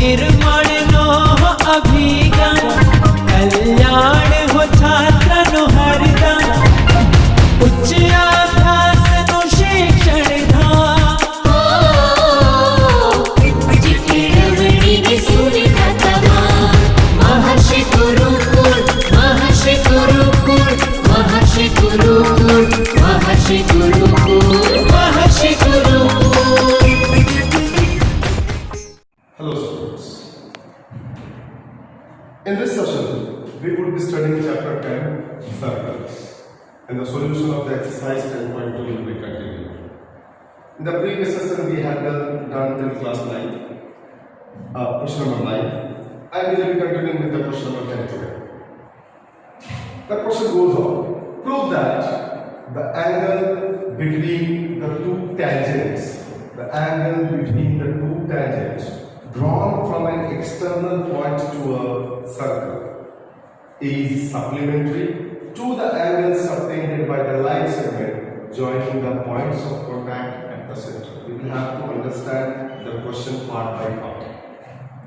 निर्माण नो अभिगम कल्याण हो छात्र नो हरदम उच्च अभ्यास नो शिक्षण धाम महर्षि गुरुकुल महर्षि गुरुकुल महर्षि गुरुकुल महर्षि गुरुकुल महर्षि Gurukul. Hello students. In this session, we would be studying chapter 10, circles, and the solution of the exercise 10.2 will be continued. In the previous session, we had done till class 9, question number 9, and we will be continuing with the question number 10 today. The question goes on. Prove that the angle between the two tangents, drawn from an external point to a circle is supplementary to the angles obtained by the line segment joining the points of contact at the center. We will have to understand the question part by part.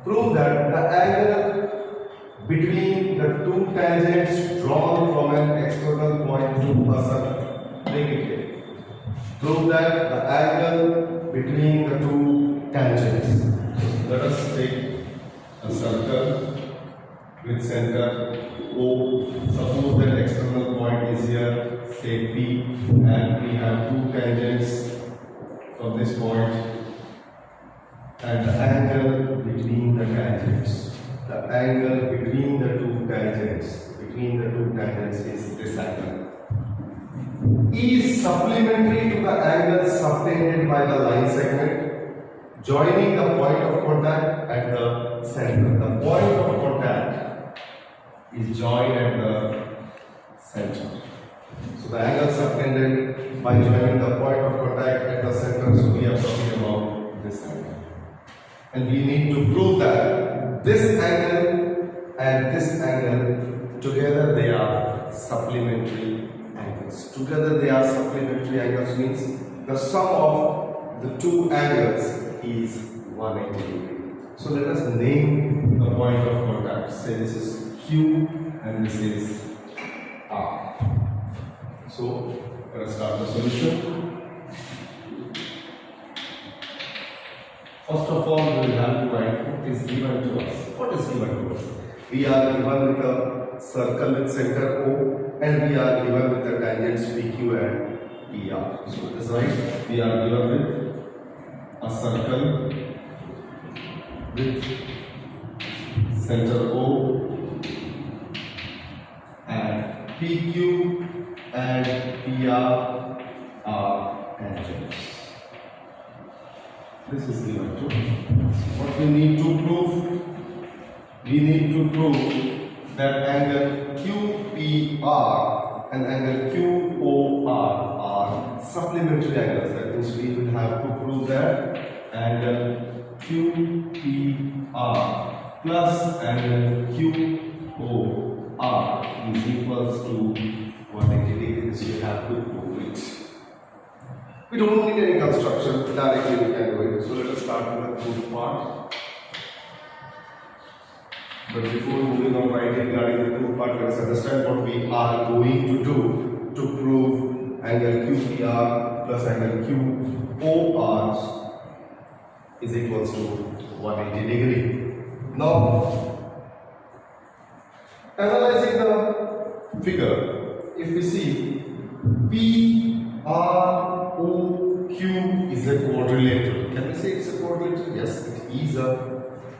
Prove that the angle between the two tangents drawn from an external point to a circle. Make it clear. Prove that the angle between the two tangents. Let us take a circle with center O. Suppose that external point is here, say P, and we have two tangents from this point, and the angle between the tangents. The angle between the two tangents is this angle. Is supplementary to the angle subtended by the line segment joining the point of contact at the center. The point of contact is joined at the center. So the angle subtended by joining the point of contact at the center. So we are talking about this angle. And we need to prove that this angle and this angle together they are supplementary angles. Together they are supplementary angles means the sum of the two angles is 180 degree. So let us name the point of contact. Say this is Q and this is R. So let us start the solution. First of all, we will have to write what is given to us. What is given to us? We are given with a circle with center O, and we are given with the tangents PQ and PR. So that is right. We are given with a circle with center O and PQ and PR are tangents. This is given to us. What we need to prove? We need to prove that angle QPR and angle QOR are supplementary angles. That means we will have to prove that angle QPR plus angle QOR is equals to 180 degrees. We have to prove it. We don't need any construction. Directly we can do it. So let us start with the proof part. But before moving on regarding the proof part, let us understand what we are going to do to prove angle QPR plus angle QOR is equals to 180 degree. Now, analyzing the figure, if we see PROQ is a quadrilateral. Can we say it's a quadrilateral? Yes, it is a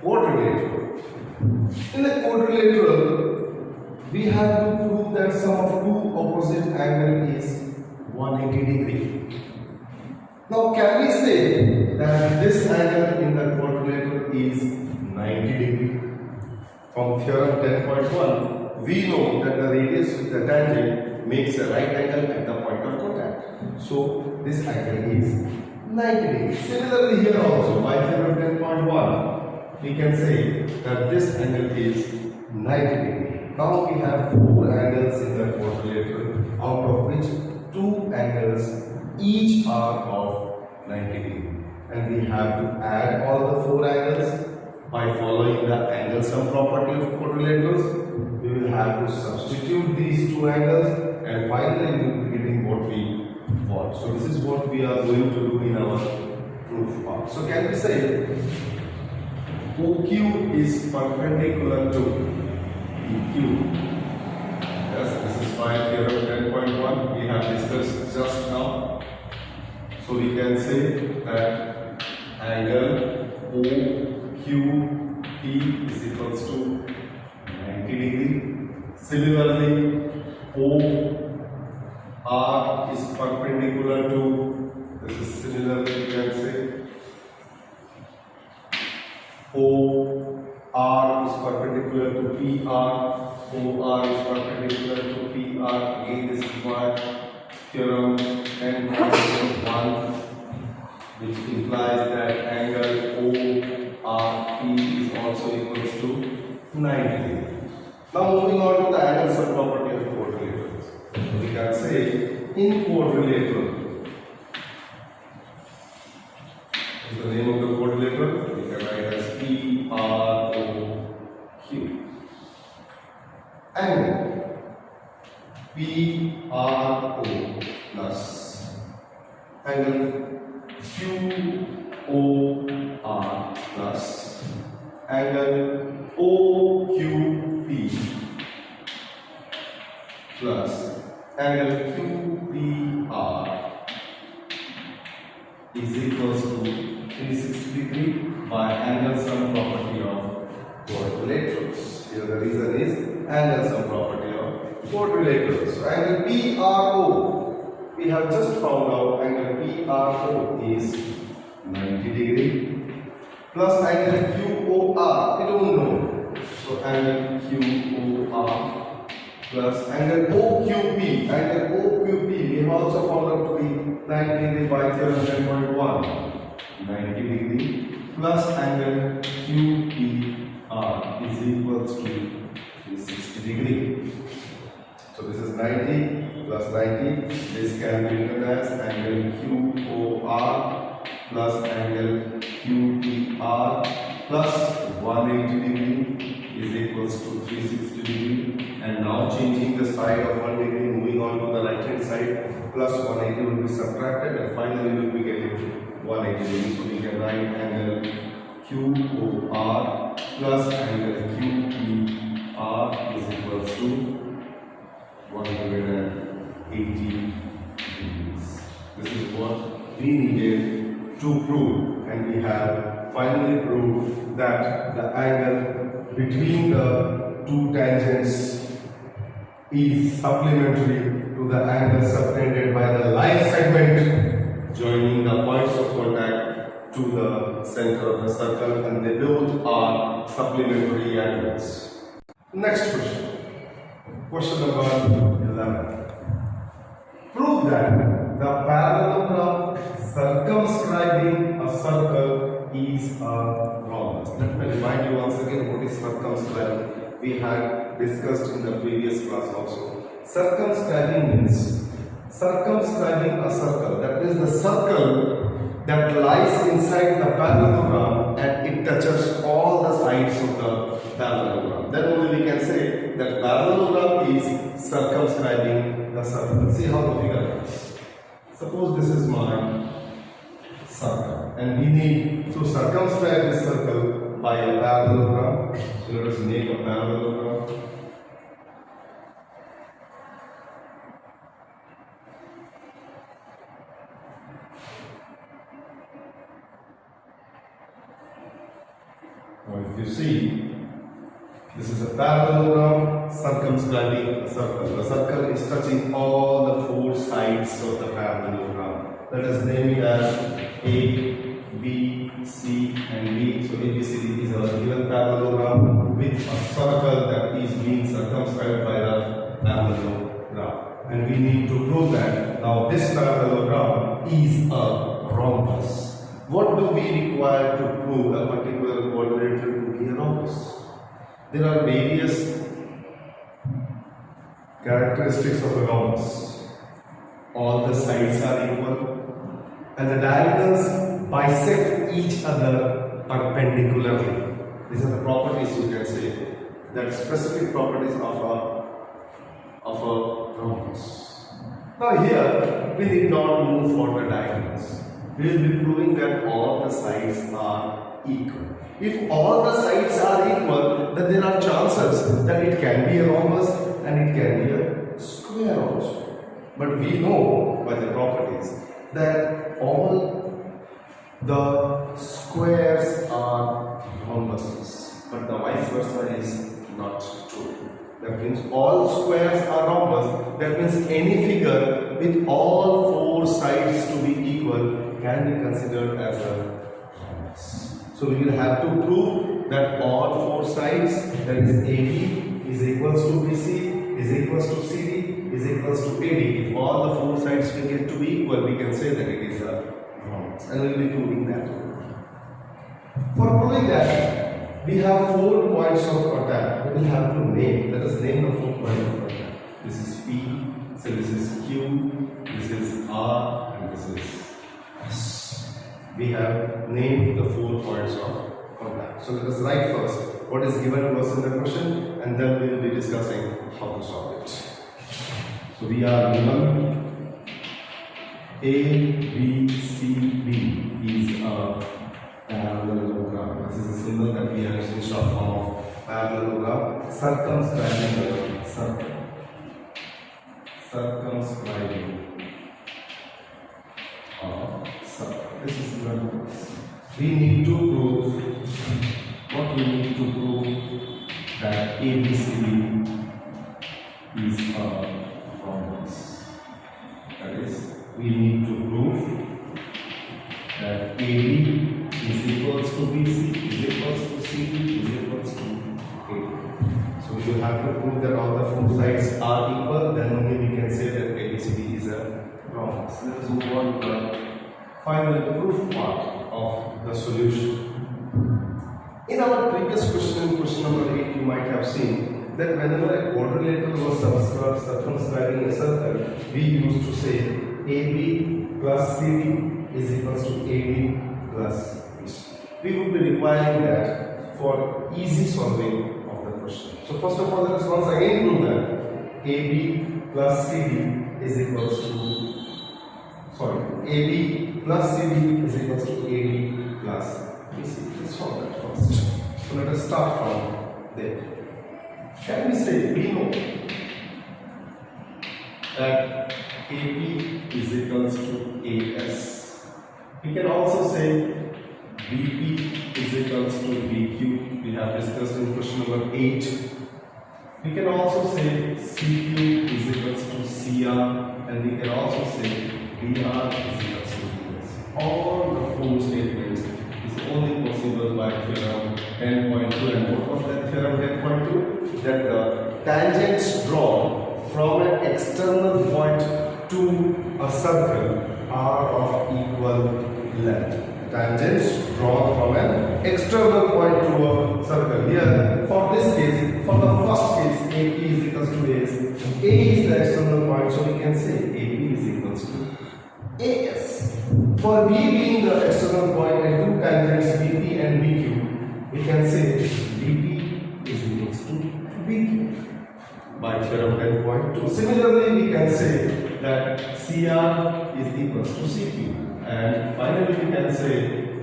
quadrilateral. In the quadrilateral, we have to prove that sum of two opposite angles is 180 degree. Now, can we say that this angle in the quadrilateral is 90 degree? From theorem 10.1, we know that the radius with the tangent makes a right angle at the point of contact. So, this angle is 90 degree. Similarly, here also, by theorem 10.1, we can say that this angle is 90 degree. Now we have four angles in the quadrilateral, out of which two angles each are of 90 degree. And we have to add all the four angles By following the angle sum property of quadrilaterals, we will have to substitute these two angles and finally we will be getting what we want. So this is what we are going to do in our proof part. So can we say OQ is perpendicular to PQ? Yes, this is my theorem 10.1 we have discussed just now. So we can say that angle OQP is equals to 90 degree. Similarly, OR is perpendicular to, this is similarly we can say OR is perpendicular to PR, OR is perpendicular to PR. Again, this is my theorem 10.1, which implies that angle ORP is also equals to 90. Now moving on to the angle sum property of quadrilaterals. So we can say in quadrilateral, what is the name of the quadrilateral? We can write as PROQ. Angle PRO plus angle QOR plus angle OQP plus angle QPR is equals to 360 degree by angle sum property of quadrilaterals. Here the reason is angle sum property of quadrilaterals. So angle PRO, we have just found out angle PRO is 90 degree plus angle QOR, we don't know. So angle QOR plus angle OQP. Angle OQP we have also found out to be 90 degree by theorem 10.1. 90 degree plus angle QPR is equals to 360 degree. So this is 90 plus 90. This can be written as angle QOR plus angle QPR plus 180 degree is equals to 360 degree. And now changing the side of 1 degree, moving on to the right hand side, plus 180 will be subtracted and finally we will be getting 180 degree. So we can write angle QOR plus angle QPR is equals to 180 degrees. This is what we needed to prove, and we have finally proved that the angle between the two tangents is supplementary to the angle subtended by the line segment joining the points of contact to the center of the circle, and they both are supplementary angles. Next question. Question number 11. Prove that the parallelogram circumscribing a circle is a rhombus. Let me remind you once again what is circumscribing. We had discussed in the previous class also. Circumscribing means circumscribing a circle. That is the circle that lies inside the parallelogram and it touches all the sides of the parallelogram. Then only we can say that parallelogram is circumscribing the circle. See how the figure is. Suppose this is my circle and we need to circumscribe this circle by a parallelogram. So let us make a parallelogram. Now if you see, this is a parallelogram circumscribing a circle. The circle is touching all the four sides of the parallelogram. Let us name it as A, B, C and D. So ABCD is a given parallelogram with a circle that is being circumscribed by the parallelogram. And we need to prove that now this parallelogram is a rhombus. What do we require to prove a particular quadrilateral to be a rhombus? There are various characteristics of a rhombus. All the sides are equal and the diagonals bisect each other perpendicularly. These are the properties you can say, that specific properties of a rhombus. Now here, we need not move for the diagonals. We will be proving that all the sides are equal. If all the sides are equal, then there are chances that it can be a rhombus and it can be a square also. But we know by the properties that all the squares are rhombuses, but the vice versa is not true. That means all squares are rhombus. That means any figure with all four sides to be equal can be considered as a rhombus. So we will have to prove that all four sides, that is AB is equals to BC, is equals to CD, is equals to AD. If all the four sides will get to be equal, we can say that it is a rhombus, and we will be proving that. For proving that, we have 4 points of contact. We will have to name. Let us name the 4 points of contact. This is P, so this is Q, this is R, and this is S. We have named the 4 points of contact. So let us write first what is given to us in the question, and then we will be discussing how to solve it. So we are given A, B, C, D is a parallelogram. This is a symbol that we have in short form of parallelogram, circumscribing the circle. Circumscribing a circle. This is the numbers. We need to prove what we need to prove, that ABCD is a rhombus. That is, we need to prove that AB is equals to BC, is equals to CD, is equals to AD. So we will have to prove that all the 4 sides are equal, then only we can say that ABCD is a rhombus. Let us move on to the final proof part of the solution. In our previous question, question number 8, you might have seen that whenever a quadrilateral was circumscribing a circle, we used to say AB plus CD is equals to AD plus BC. We would be requiring that for easy solving of the question. So first of all, let us once again prove that AB plus CD is equals to, AB plus CD is equals to AD plus BC. Let's solve that first. So let us start from there. Can we say, we know that AP is equals to AS. We can also say BP is equals to BQ. We have discussed in question number 8. We can also say CQ is equals to CR, and we can also say DR is equals to DS. All the 4 statements is only possible by theorem 10.2. And what was that theorem 10.2? That the tangents drawn from an external point to a circle are of equal length. Tangents drawn from an external point to a circle. Here, for this case, for the first case, AP is equals to AS. A is the external point, so we can say AP is equals to AS. For B being the external point and 2 tangents BP and BQ, we can say BP is equals to BQ by theorem 10.2. Similarly, we can say that CR is equals to CQ. And finally, we can say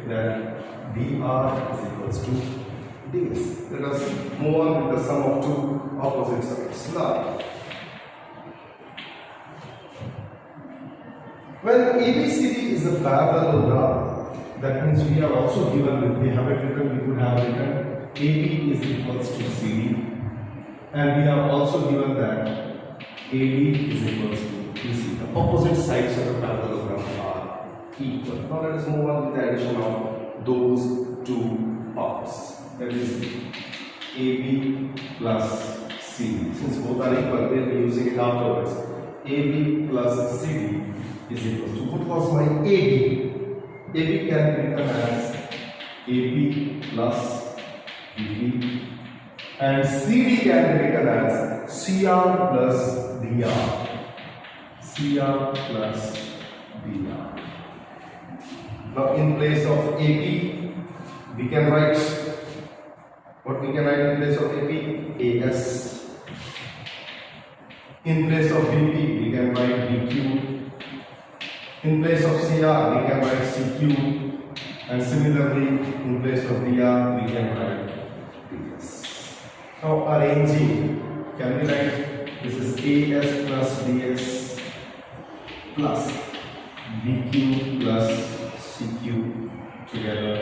that dr is equals to ds. Let us move on with the sum of 2 opposite sides. Now, when ABCD is a parallelogram, that means we are also given, we have it written, we could have written AB is equals to CD, and we are also given that AD is equals to BC. The opposite sides of the parallelogram are equal. Now let us move on with the addition of those 2 parts. That is AB plus CD. Since both are equal, we will be using it afterwards. AB plus CD is equal to, what was my AB? AB can be written as AB plus BB, and CD can be written as CR plus DR. CR plus DR. Now in place of AB, we can write can write in place of AP? AS. In place of BP, we can write BQ. In place of CR, we can write CQ. And similarly, in place of DR, we can write DS. Now arranging, can we write this is AS plus DS plus BQ plus CQ together.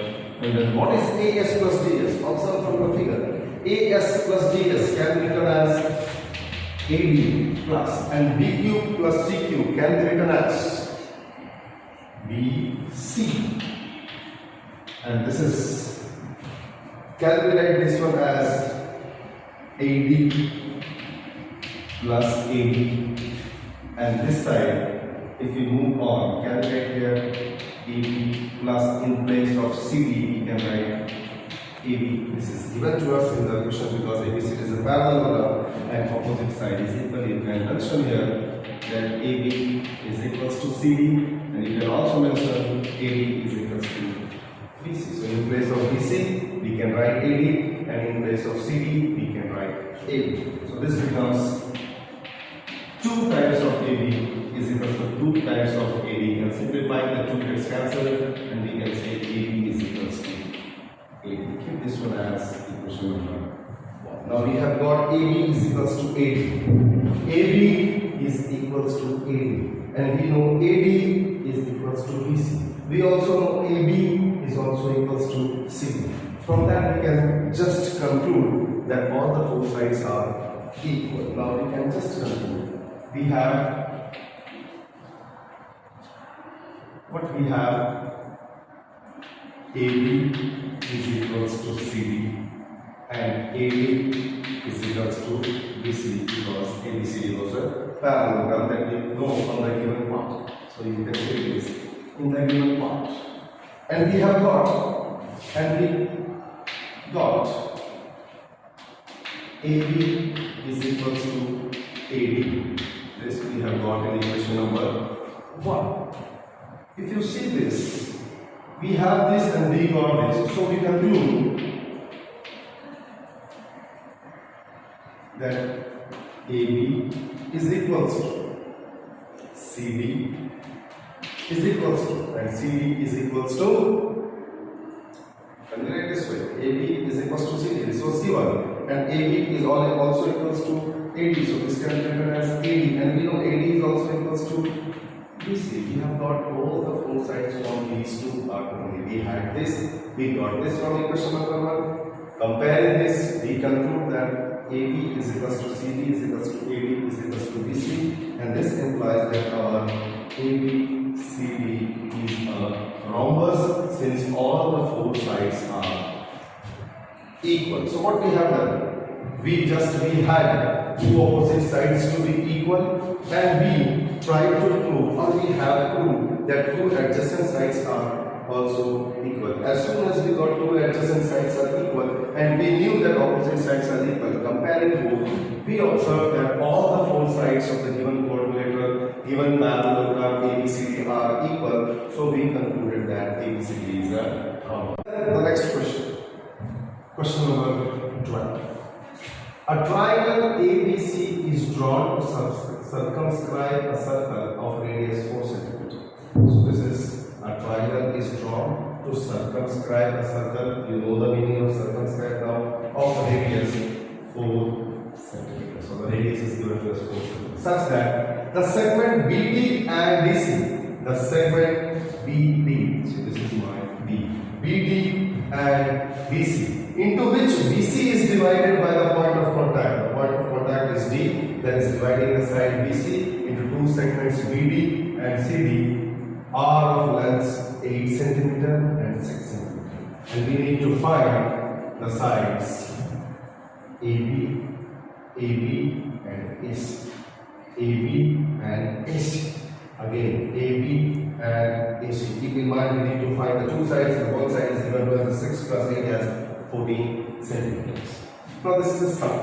And then what is AS plus DS? Observe from the figure. AS plus DS can be written as AD plus, and BQ plus CQ can be written as BC. And this is, can we write this one as AD plus AD, and this side, if we move on, can we write here AB plus, in place of CD we can write AB. This is given to us in the question because ABCD is a parallelogram and opposite side is equal. You can mention here that AB is equals to CD, and you can also mention AD is equals to BC. So in place of BC we can write AD, and in place of CD we can write AB. So this becomes 2 times of AB is equal to 2 times of AD, and simplifying the 2 gets cancelled, and we can say AB is equals to AD. Keep this one as equation number 1. Now we have got AB is equals to AD. AB is equals to AD, and we know AD is equals to BC. We also know AB is also equals to CD. From that we can just conclude that all the 4 sides are equal. Now we can just conclude. We have what we have, AB is equals to CD and AD is equals to BC, because ABCD was a parallelogram that we know on the given part. So you can say this in the given part. And we have got, AB is equals to AD. This we have got in equation number 1. If you see this, we have this and we got this. So we conclude that AB is equals to CD is equals to, and CD is equals to, can we write this way, AB is equals to CD, this was C1, and AB is also equals to AD, so this can be written as AD, and we know AD is also equals to BC. We have got all the 4 sides from these 2 parts only. We had this, we got this from equation number 1. Comparing this, we conclude that AB is equals to CD is equals to AD is equals to BC, and this implies that our ABCD is a rhombus since all the 4 sides are equal. So what we have done? We had 2 opposite sides to be equal, and we tried to prove, or we have proved, that 2 adjacent sides are also equal. As soon as we got 2 adjacent sides are equal, and we knew that opposite sides are equal, comparing both, we observed that all the 4 sides of the given quadrilateral, given parallelogram ABCD are equal. So we concluded that ABCD is a rhombus. The next question, question number 12. A triangle ABC is drawn to circumscribe a circle of radius 4 cm. So this is a triangle is drawn to circumscribe a circle. You know the meaning of circumscribe now, of radius 4 cm. So the radius is given to us 4 cm. Such that the segment BD and DC, the segment BD, so this is my B, BD and BC, into which BC is divided by the point of contact. The point of contact is D, that is dividing the side BC into 2 segments BD and CD, are of lengths 8 cm and 6 cm. And we need to find the sides AB, AB and AC. AB and AC. Again, AB and AC. Keep in mind we need to find the 2 sides, and one side is given to us as 6 plus 8 as 14 centimeters. Now this is a sum,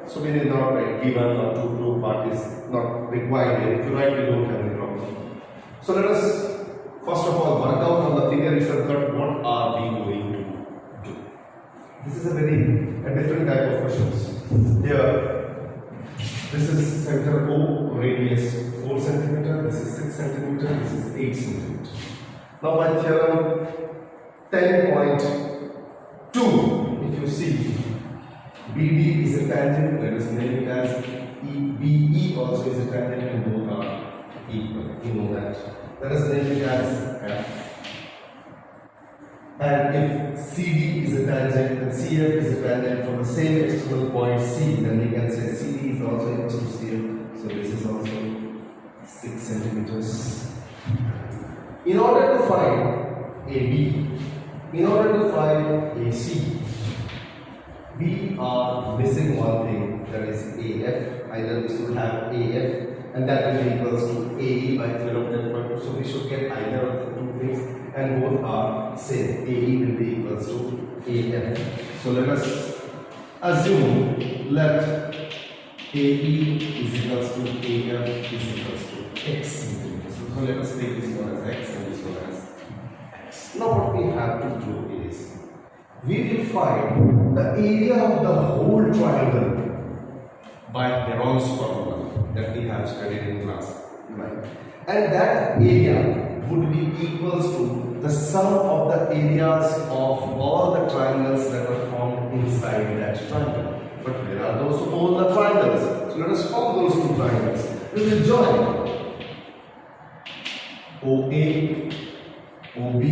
so we need not write given or to part is not required here. If you write, we don't have any problem. So let us first of all work out on the figure itself that what are we going to do. This is a different type of questions. Here, this is center O, radius 4 centimeter. This is 6 centimeter. This is 8 centimeter. Now by theorem 10.2, if you see, BD is a tangent. Let us name it as BE also is a tangent, and both are equal. You know that. Let us name it as F. And if CD is a tangent and CF is a tangent from the same external point C, then we can say CD is also equal to CF. So this is also 6 centimeters. In order to find AB, in order to find AC, we are missing one thing, that is AF. Either we should have AF, and that will be equals to AE by theorem 10.2. So we should get either of the two things, and both are same. AE will be equals to AF. So let us assume that AE is equals to AF is equals to X centimeters. So let us take this one as X and this one as X. Now what we have to do is, we will find the area of the whole triangle by Heron's formula that we have studied in class 9. And that area would be equals to the sum of the areas of all the triangles that are formed inside that triangle. But where are those all the triangles? So let us form those two triangles. We will join OA, OB,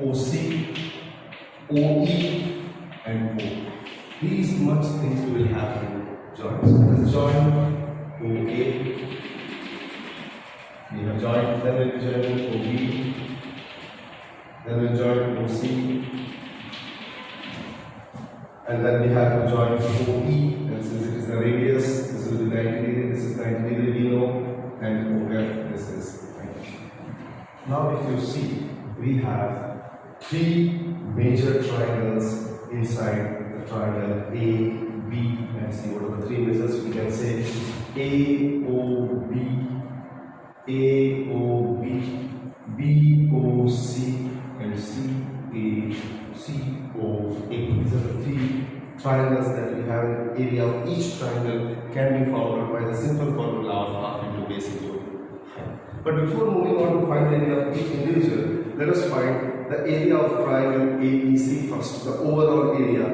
OC, OE and O. These much things we will have to join. So let us join OA. We have joined, then we will join OB, then we will join OC, and then we have to join OE, and since it is the radius, this will be 90 degree, this is 90 degree we know, and OF, this is 90. Now if you see, we have three major triangles inside the triangle A, B and C. What are the three measures? We can say AOB, AOB, BOC and CACOA. These are the three triangles that we have. Area of each triangle can be found out by the simple formula of half into base into height. But before moving on to find the area of each individual, let us find the area of triangle ABC first, the overall area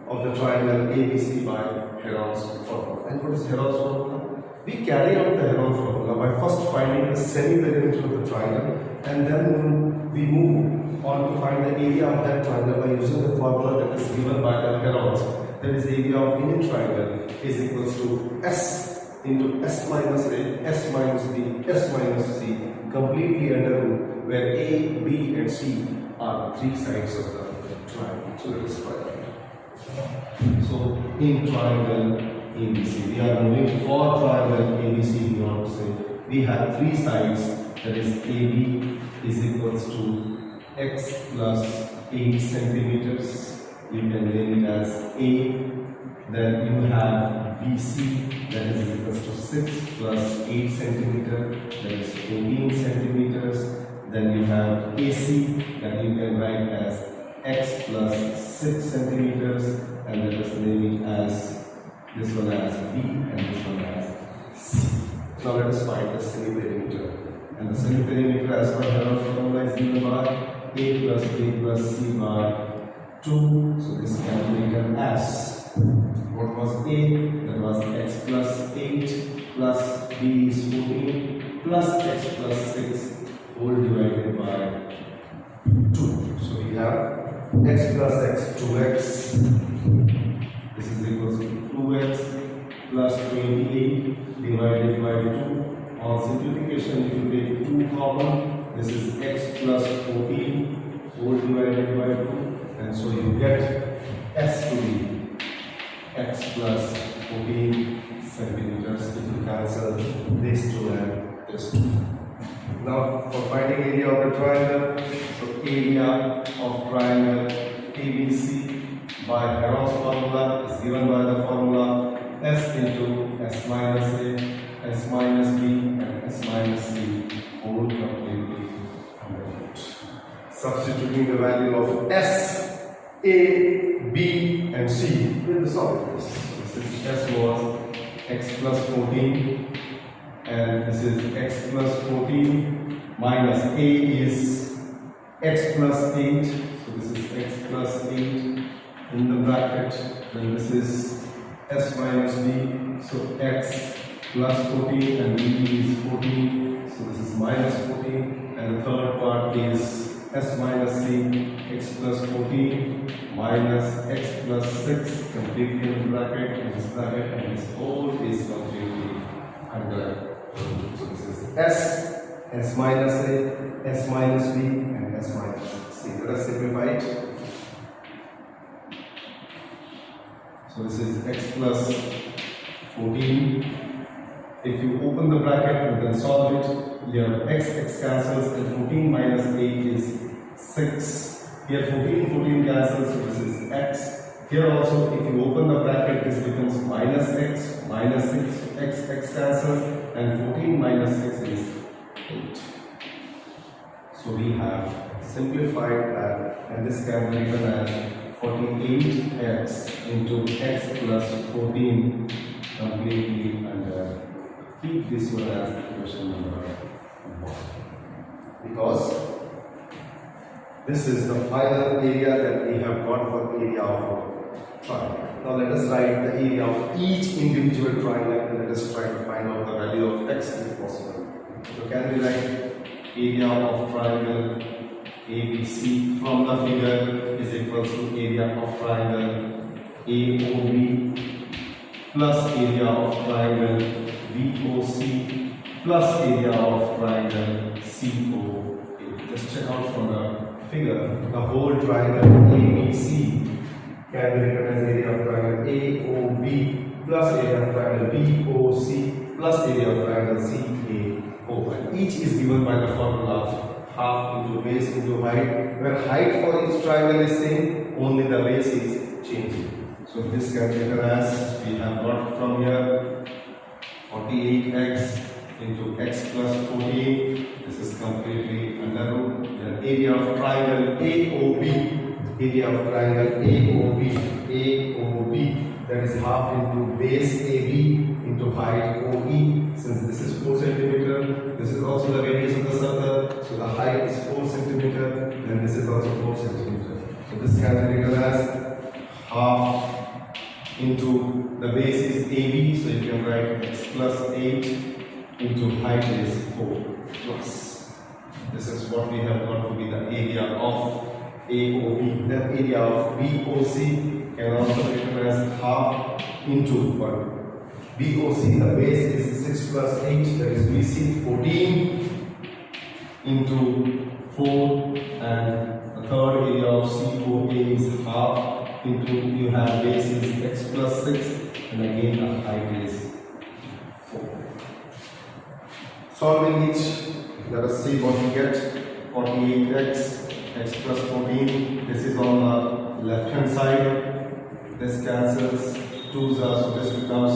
of the triangle ABC by Heron's formula. And what is Heron's formula? We carry out the Heron's formula by first finding the semi-perimeter of the triangle, and then we move on to find the area of that triangle by using the formula that is given by the Heron's. That is, the area of any triangle is equals to S into S minus A, S minus B, S minus C, completely under root, where A, B and C are the three sides of the triangle. So let us find it. So in triangle ABC, we are moving for triangle ABC. We want to say we have three sides, that is AB is equals to X plus 8 centimeters. You can name it as A. Then you have BC, that is equals to 6 plus 8 centimeter, that is 14 centimeters. Then you have AC, that you can write as X plus 6 centimeters, and let us name it as this one as B and this one as C. Now let us find the semi-perimeter. And the semi-perimeter as per Heron's formula is given by A plus B plus C by 2. So this can be written as, what was A? That was X plus 8 plus B is 14 plus X plus 6 whole divided by 2. So we have X plus X, 2X. This is equals to 2X plus 28 divided by 2. On simplification, if you take 2 common, this is X plus 14 whole divided by 2. And so you get S to be X plus 14 centimeters. If you cancel this 2 and this 2. Now for finding area of the triangle, so area of triangle ABC by Heron's formula is given by the formula S into S minus A, S minus B and S minus C whole completely under root. Substituting the value of S A, B and C will solve this. This S was x plus 14 and this is x plus 14 minus A is x plus 8. So this is x plus 8 in the bracket. Then this is S minus B. So x plus 14 and B is 14. So this is minus 14. And the third part is S minus C, x plus 14 minus x plus 6 completely in the bracket, and this bracket, and this whole is completely under. So this is S minus A, S minus B, and S minus C. Let us simplify it. So this is x plus 14. If you open the bracket and then solve it, you have x cancels and 14 minus 8 is 6. Here 14 cancels, so this is x. Here also, if you open the bracket, this becomes minus 6, x cancels, and 14 minus 6 is 8. So we have simplified that, and this can be written as 48x into x plus 14 completely under. Keep this one as the question number 1 because this is the final area that we have got for area of a triangle. Now let us write the area of each individual triangle and let us try to find out the value of x if possible. So can we write area of triangle ABC from the figure is equal to area of triangle AOB plus area of triangle VOC plus area of triangle COA. Just check out from the figure, the whole triangle ABC can be written as area of triangle AOB plus area of triangle BOC plus area of triangle CAO. And each is given by the formula half into base into height, where height for each triangle is same, only the base is changing. So this can be written as we have got from here 48x into x plus 14. This is completely under root. Then area of triangle AOB, that is half into base AB into height OE. Since this is 4 cm, this is also the radius of the circle, so the height is 4 cm, and this is also 4 cm. So this can be written as half into the base is AB, so you can write x plus 8 into height is 4 plus. This is what we have got to be the area of AOB. Then area of BOC can also be written as half into what? BOC, the base is 6 plus 8, that is BC 14 into 4, and the third area of COA is half into, you have base is x plus 6, and again the height is 4. Solving each, let us see what we get. 48x, x plus 14, this is on the left hand side, this cancels, 2's are, so this becomes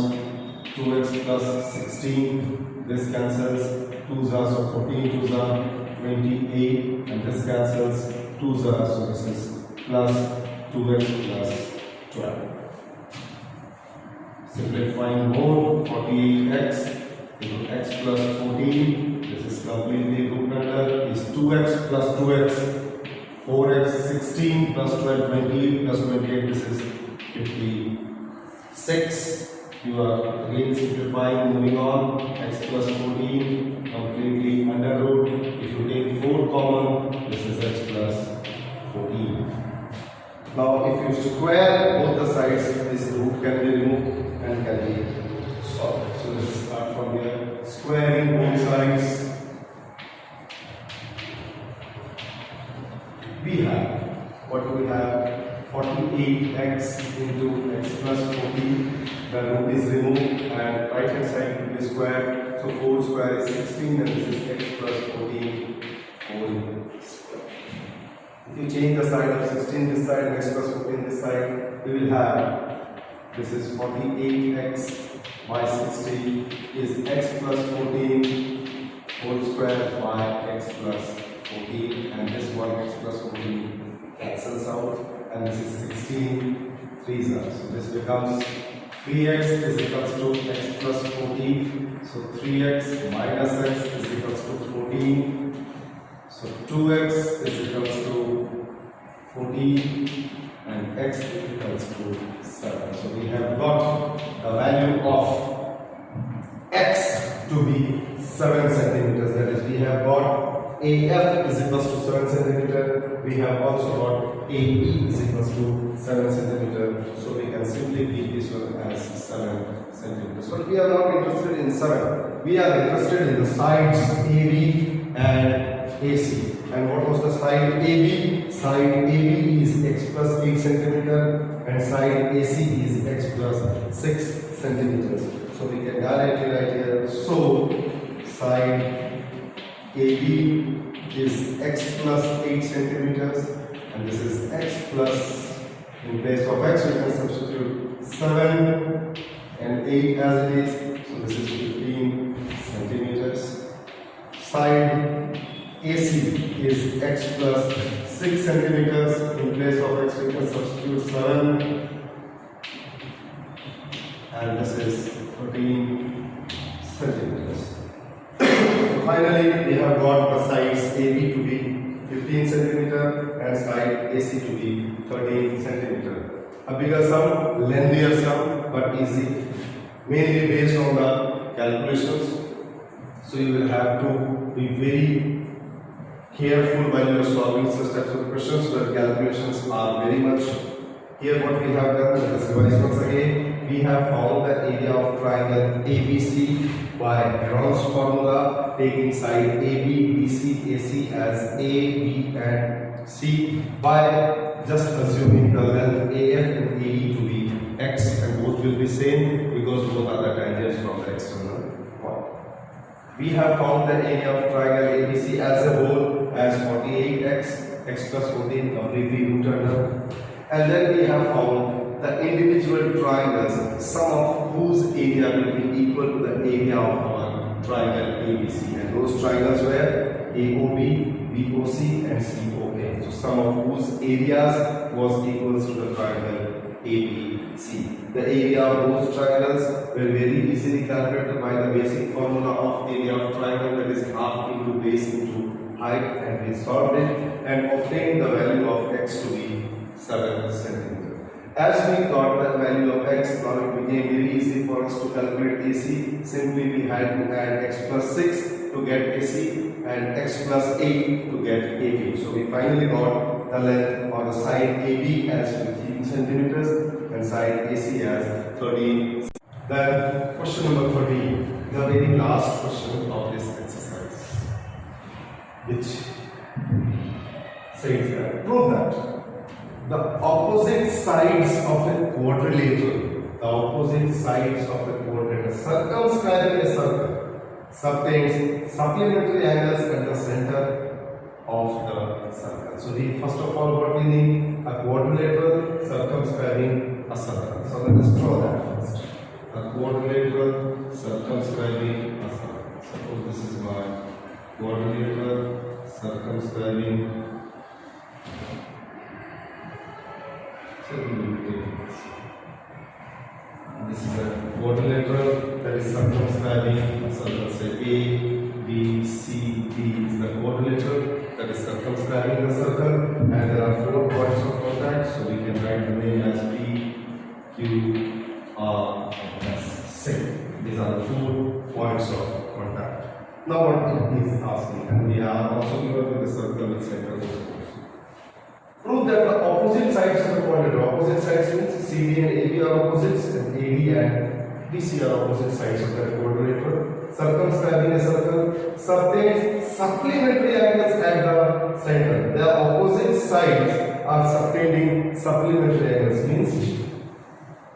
2x plus 16, this cancels, 2's are, so 14 2's are 28, and this cancels, 2's are, so this is plus 2x plus 12. Simplifying more, 48x into x plus 14, this is completely root under, is 2x plus 2x, 4x 16 plus 12, 28 plus 28, this is 56. You are again simplifying, moving on, x plus 14 completely under root. If you take 4 common, this is x plus 14. Now if you square both the sides, this root can be removed and can be solved. So let's start from here. Squaring both sides, we have, what do we have? 48x into x plus 14. The root is removed and right hand side will be squared. So 4 square is 16 and this is x plus 14 whole square. If you change the side of 16 this side and x plus 14 this side, we will have, this is 48x by 60 is x plus 14 whole square by x plus 14, and this one x plus 14 cancels out. and this is 16 3s are. So this becomes 3x is equals to x plus 14. So 3x minus x is equals to 14. So 2x is equals to 14 and x is equals to 7. So we have got the value of x to be 7 centimeters. That is, we have got AF is equals to 7 centimeter. We have also got AE is equals to 7 centimeter. So we can simply keep this one as 7 centimeters. But we are not interested in 7. We are interested in the sides AB and AC. And what was the side AB? Side AB is x plus 8 centimeter and side AC is x plus 6 centimeters. So we can directly write here. So side AB is x plus 8 centimeters and this is x plus, in place of x we can substitute 7 and 8 as it is. So this is 15 centimeters. Side AC is x plus 6 centimeters. In place of x we can substitute 7 and this is 13 centimeters. Finally, we have got the sides AB to be 15 centimeter and side AC to be 13 centimeter. A bigger sum, lengthier sum, but easy. Mainly based on the calculations. So you will have to be very careful while you are solving such types of questions where calculations are very much. Here what we have done, let us revise once again. We have found the area of triangle ABC by Ron's formula, taking side AB, BC, AC as A, B and C by just assuming the length AF and AE to be x, and both will be same because both are the tangents from the external point. We have found the area of triangle ABC as a whole as 48x, x plus 14 completely root under. And then we have found the individual triangles, sum of whose area will be equal to the area of our triangle ABC. And those triangles were AOB, BOC and COA. So sum of whose areas was equal to the triangle ABC. The area of those triangles were very easily calculated by the basic formula of area of triangle, that is half into base into height, and we solved it and obtained the value of x to be 7 centimeters. As we got the value of x, now it became very easy for us to calculate AC. Simply we had to add x plus 6 to get AC and x plus 8 to get AB. So we finally got the length or the side AB as 15 centimeters and side AC as 13. Then question number 13, the very last question of this exercise, which says that prove that the opposite sides of a quadrilateral, circumscribing a circle, subtends supplementary angles at the center of the circle. So first of all, what we need? A quadrilateral circumscribing a circle. So let us draw that first. A quadrilateral circumscribing a circle. Suppose this is my quadrilateral circumscribing. So we will take this. This is a quadrilateral that is circumscribing a circle. Say A, B, C, D is the quadrilateral that is circumscribing the circle, and there are 4 points of contact. So we can write the name as P, Q, R, and S. C. These are the 4 points of contact. Now what it is asking, and we are also given with the circle with center. Prove that the opposite sides of the quadrilateral, opposite sides means CD and AB are opposites and AD and BC are opposite sides of the quadrilateral. Circumscribing a circle subtends supplementary angles at the center. The opposite sides are subtending supplementary angles, means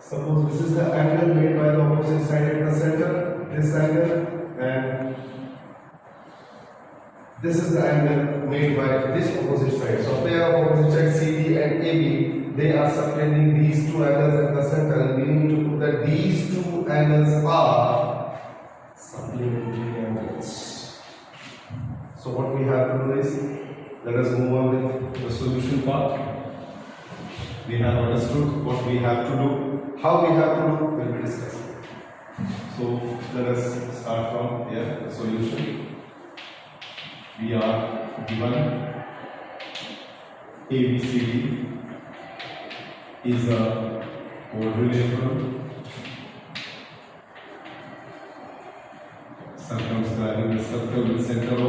suppose this is the angle made by the opposite side at the center, this angle, and this is the angle made by this opposite side. So pair of opposite sides CD and AB, they are subtending these 2 angles at the center, and we need to prove that these 2 angles are supplementary angles. So what we have to do is, let us move on with the solution part. we have understood what we have to do. How we have to do, we'll be discussing. So let us start from here, the solution. We are given ABCD is a quadrilateral circumscribing the circle with center O,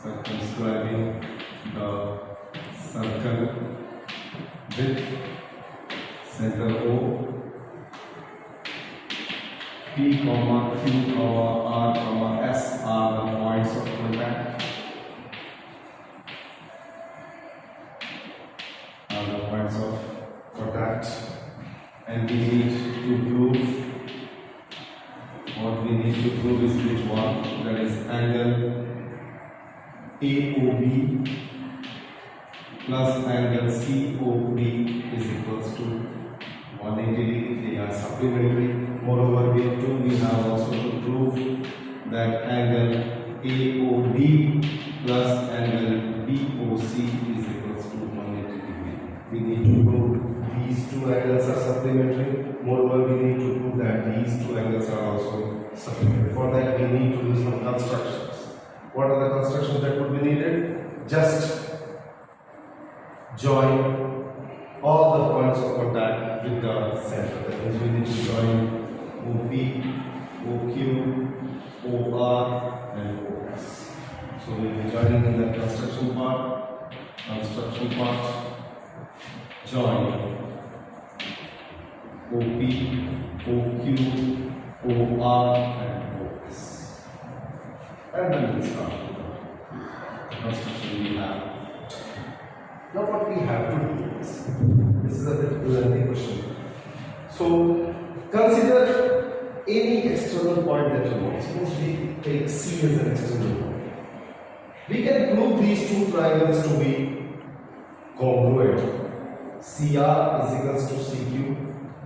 circumscribing the circle with center O. P, Q, R, S are the points of contact. And we need to prove, what we need to prove is which one, that is angle AOB plus angle COB is equals to 180 degree. They are supplementary. Moreover, we have also to prove that angle AOD plus angle BOC is equals to 180 degree. We need to prove these two angles are supplementary. Moreover, we need to prove that these two angles are also supplementary. For that, we need to do some constructions. What are the constructions that would be needed? Just join all the points of contact with the center. That means we need to join OP, OQ, OR and OS. So we will be joining in the construction part. Join OP, OQ, OR and OS. And then we'll start with the construction we have. Now what we have to do is, this is a bit lengthy question. So consider any external point that you want. Suppose we take C as an external point. We can prove these two triangles to be congruent. CR is equals to CQ.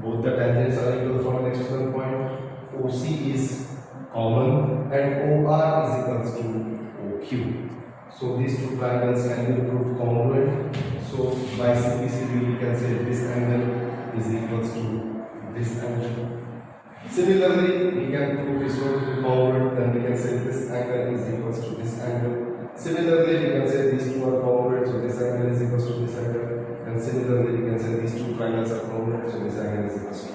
Both the tangents are equal from an external point. OC is common and OR is equals to OQ. So these two triangles can be proved congruent. So by simplicity we can say this angle is equals to this angle. Similarly, we can prove this one to be congruent, then we can say this angle is equals to this angle. Similarly, we can say these two are congruent, so this angle is equals to this angle. And similarly, we can say these two triangles are congruent, so this angle is equals to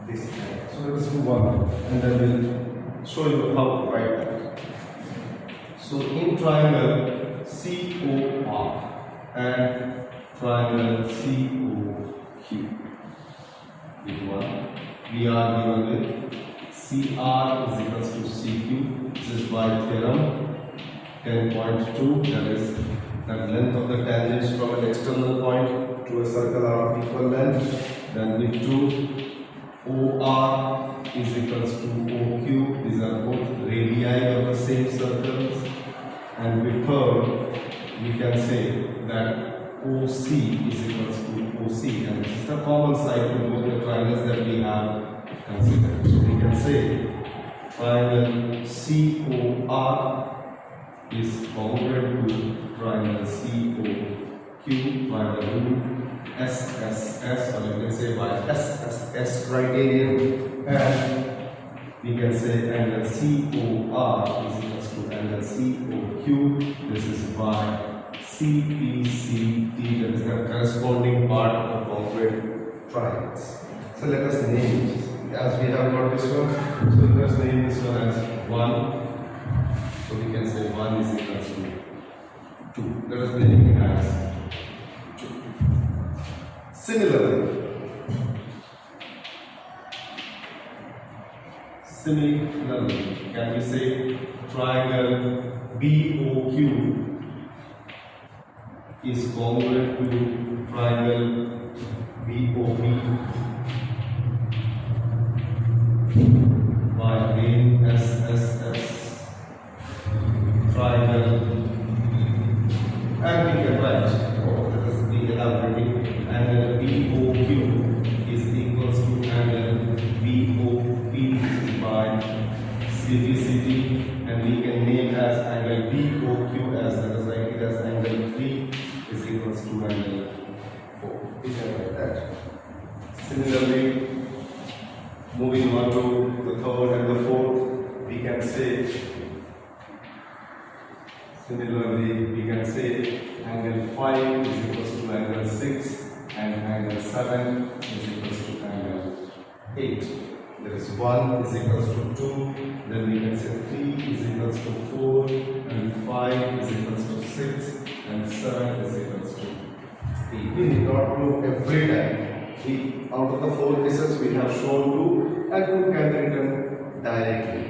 this angle. So let us move on, and then we'll show you how to write that. So in triangle COR and triangle COQ, this one, we are given with CR is equals to CQ. This is by theorem 10.2, that is the length of the tangents from an external point to a circle are of equal length. Then with 2, OR is equals to OQ. These are both radii of the same circles. And with third, we can say that OC is equals to OC, and this is the common side to both the triangles that we have considered. So we can say triangle COR is congruent to triangle COQ by the rule SSS, or you can say by SSS criterion, and we can say angle COR is equals to angle COQ. This is by CPCT, that is the corresponding part of the congruent triangles. So let us name it. As we have got this one, so let us name this one as 1. So we can say 1 is equals to 2. Let us name it as 2. Similarly, can we say triangle BOQ is congruent to triangle BOB by again SSS triangle, and we can write, let us be elaborating, angle BOQ is equals to angle BOP by CBSE, and we can name as angle BOQ as, let us write it as angle 3 is equals to angle that. Similarly, moving on to the third and the fourth, we can say, angle 5 is equals to angle 6 and angle 7 is equals to angle 8. There is 1 is equals to 2, then we can say 3 is equals to 4 and 5 is equals to 6 and 7 is equals to 8. We need not prove every time. Out of the 4 cases we have shown 2 and 2 can be written directly.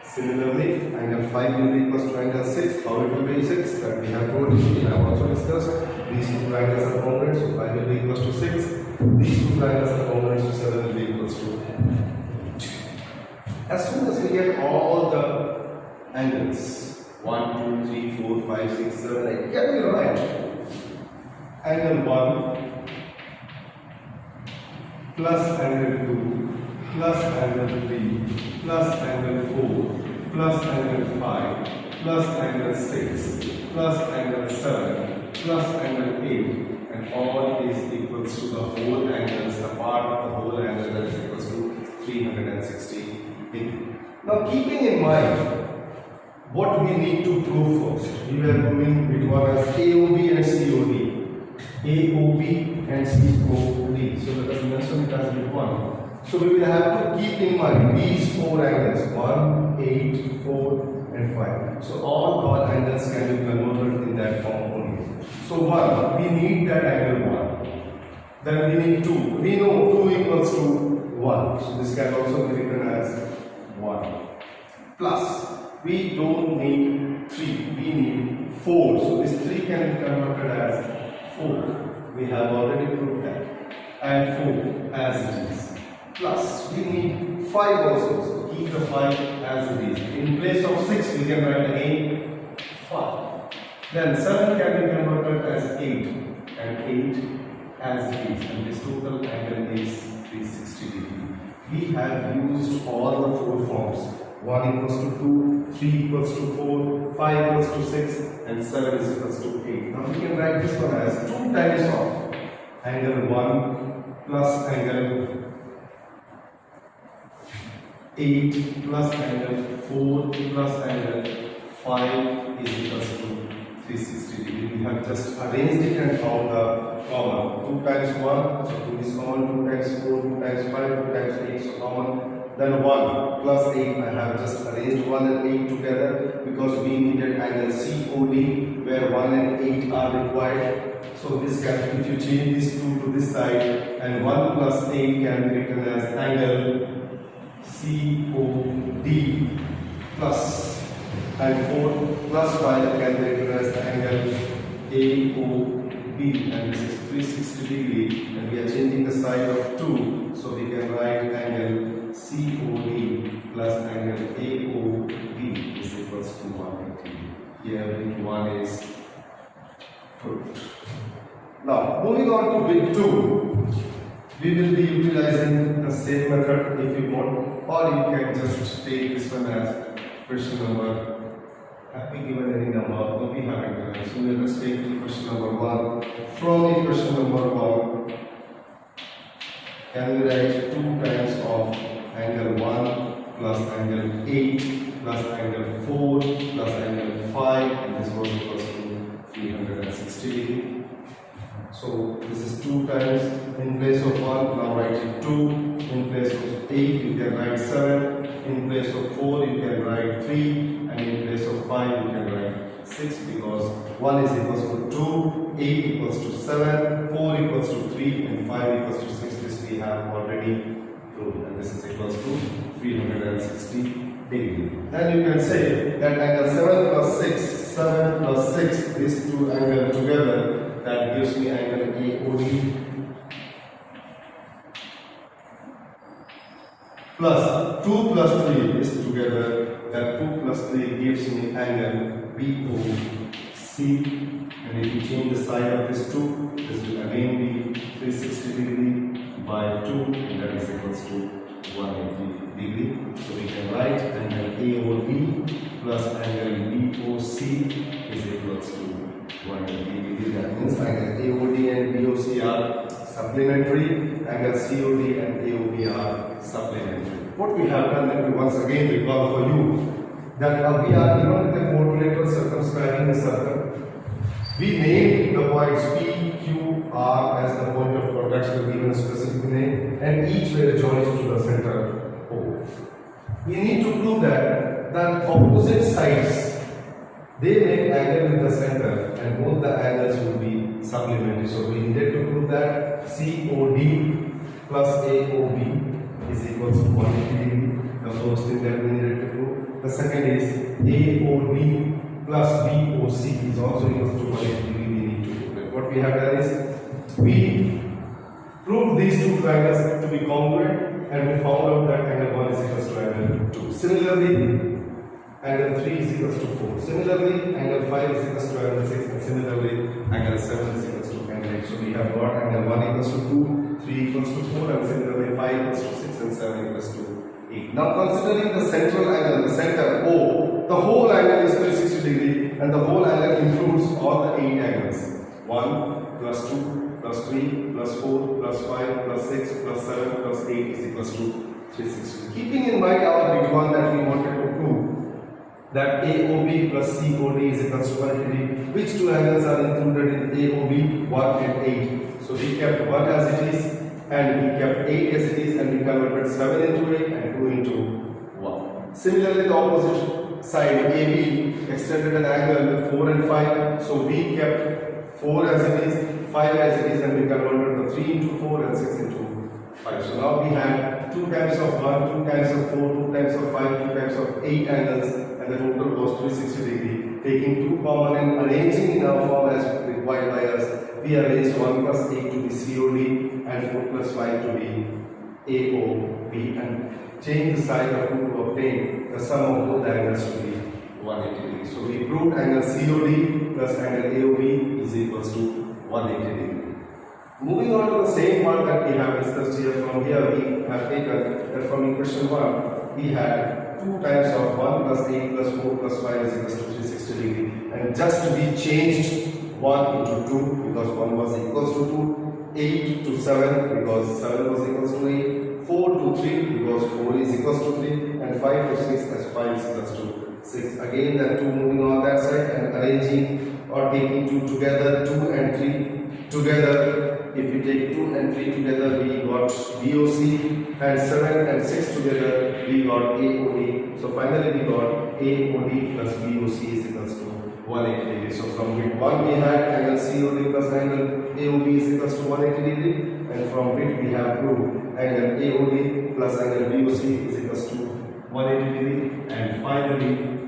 Similarly, angle 5 will be equals to angle 6. How it will be 6? That we have told you. We have also discussed. These two triangles are congruent, so 5 will be equals to 6. These two triangles are congruent, so 7 will be equals to 8. As soon as we get all the angles 1, 2, 3, 4, 5, 6, 7, 8, can we write angle 1 plus angle 2 plus angle 3 plus angle 4 plus angle 5 plus angle 6 plus angle 7 plus angle 8, and all is equals to the whole angles, the part of the whole angle that is equals to 360 degree. Now keeping in mind what we need to prove first, we were proving between as AOB and COD. AOB and COD. So let us mention it as bit 1. So we will have to keep in mind these 4 angles 1, 8, 4 and 5. So all angles can be converted in that form only. So 1, we need that angle 1. Then we need 2. We know 2 equals to 1. So this can also be written as 1. Plus, we don't need 3. We need 4. So this 3 can be converted as 4. We have already proved that. And 4 as it is. Plus, we need 5 also. So keep the 5 as it is. In place of 6, we can write again 5. Then 7 can be converted as 8. And 8 as it is. And this total angle is 360 degree. We have used all the 4 forms. 1 equals to 2, 3 equals to 4, 5 equals to 6, and 7 is equals to 8. Now we can write this one as 2 times of angle 1 plus angle 8 plus angle 4 plus angle 5 is equals to 360 degree. We have just arranged it and found the common. 2 times 1, so 2 is common, 2 times 4, 2 times 5, 2 times 8, so common. Then 1 plus 8, I have just arranged 1 and 8 together because we needed angle COD where 1 and 8 are required. So this can, if you change these 2 to this side, and 1 plus 8 can be written as angle COD plus, and 4 plus 5 can be written as the angle AOB, and this is 360 degree, and we are changing the side of 2, so we can write angle COD plus angle AOB is equals to 180. Here bit 1 is proved. Now moving on to bit 2, we will be utilizing the same method if you want, or you can just take this one as question number. Have we given any number? No, we haven't given. So let us take the question number 1. From the question number 1, can we write 2 times of angle 1 plus angle 8 plus angle 4 plus angle 5, and this was equals to 360 degree. So this is 2 times, in place of 1, now write it 2, in place of 8 you can write 7, in place of 4 you can write 3, and in place of 5 you can write 6, because 1 is equals to 2, 8 equals to 7, 4 equals to 3, and 5 equals to 6. This we have already proved, and this is equals to 360 degree. Then you can say that angle 7 plus 6, these two angles together, that gives me angle AOD plus 2 plus 3 is together, that 2 plus 3 gives me angle BOC, and if you change the side of this 2, this will again be 360 degree by 2, and that is equals to 180 degree. So we can write angle AOB plus angle BOC is equals to 180 degree. That means angle AOD and BOC are supplementary, angle COD and AOB are supplementary. What we have done, let me once again recall for you that we are given with a quadrilateral circumscribing a circle. We named the points P, Q, R as the point of contact, we given a specific name, and each were joined to the center O. We need to prove that the opposite sides, they make angle with the center and both the angles will be supplementary. So we needed to prove that COD plus AOB is equal to 180 degree. The first thing that we needed to prove. The second is AOD plus BOC is also equal to 180 degree. We need to prove it. What we have done is we proved these two triangles to be congruent and we found out that angle 1 is equal to angle 2. Similarly, angle 3 is equal to 4. Similarly, angle 5 is equal to angle 6 and similarly, angle 7 is equal to angle 8. So we have got angle 1 equals to 2, 3 equals to 4 and similarly 5 equals to 6 and 7 equals to 8. Now considering the central angle, the center O, the whole angle is 360 degree and the whole angle includes all the 8 angles. 1 plus 2 plus 3 plus 4 plus 5 plus 6 plus 7 plus 8 is equals to 360. Keeping in mind our big one that we wanted to prove that AOB plus COD is equal to 180, which two angles are included in AOB? 1 and 8. So we kept 1 as it is and we kept 8 as it is and we converted 7 into 8 and 2 into 1. Similarly, the opposite side AB extended an angle 4 and 5. So we kept 4 as it is, 5 as it is and we converted the 3 into 4 and 6 into 5. So now we have 2 times of 1, 2 times of 4, 2 times of 5, 2 times of 8 angles and the total was 360 degree. Taking 2 common and arranging in our form as required by us, we arranged 1 plus 8 to be COD and 4 plus 5 to be AOB and change the side of 2 to obtain the sum of both angles to be 180 degree. So we proved angle COD plus angle AOB is equals to 180 degree. Moving on to the same part that we have discussed here, from here we have taken that from equation 1 we had 2 times of 1 plus 8 plus 4 plus 5 is equals to 360 degree and just to be changed 1 into 2 because 1 was equals to 2, 8 to 7 because 7 was equals to 8, 4 to 3 because 4 is equals to 3 and 5 to 6 as 5 is equals to 6. Again the 2 moving on that side and arranging or taking 2 together, 2 and 3 together. If we take 2 and 3 together, we got BOC and 7 and 6 together, we got AOD. So finally we got AOD plus BOC is equals to 180 degree. So from bit 1 we had angle COD plus angle AOB is equals to 180 degree and from bit we have proved angle AOD plus angle BOC is equals to 180 degree and finally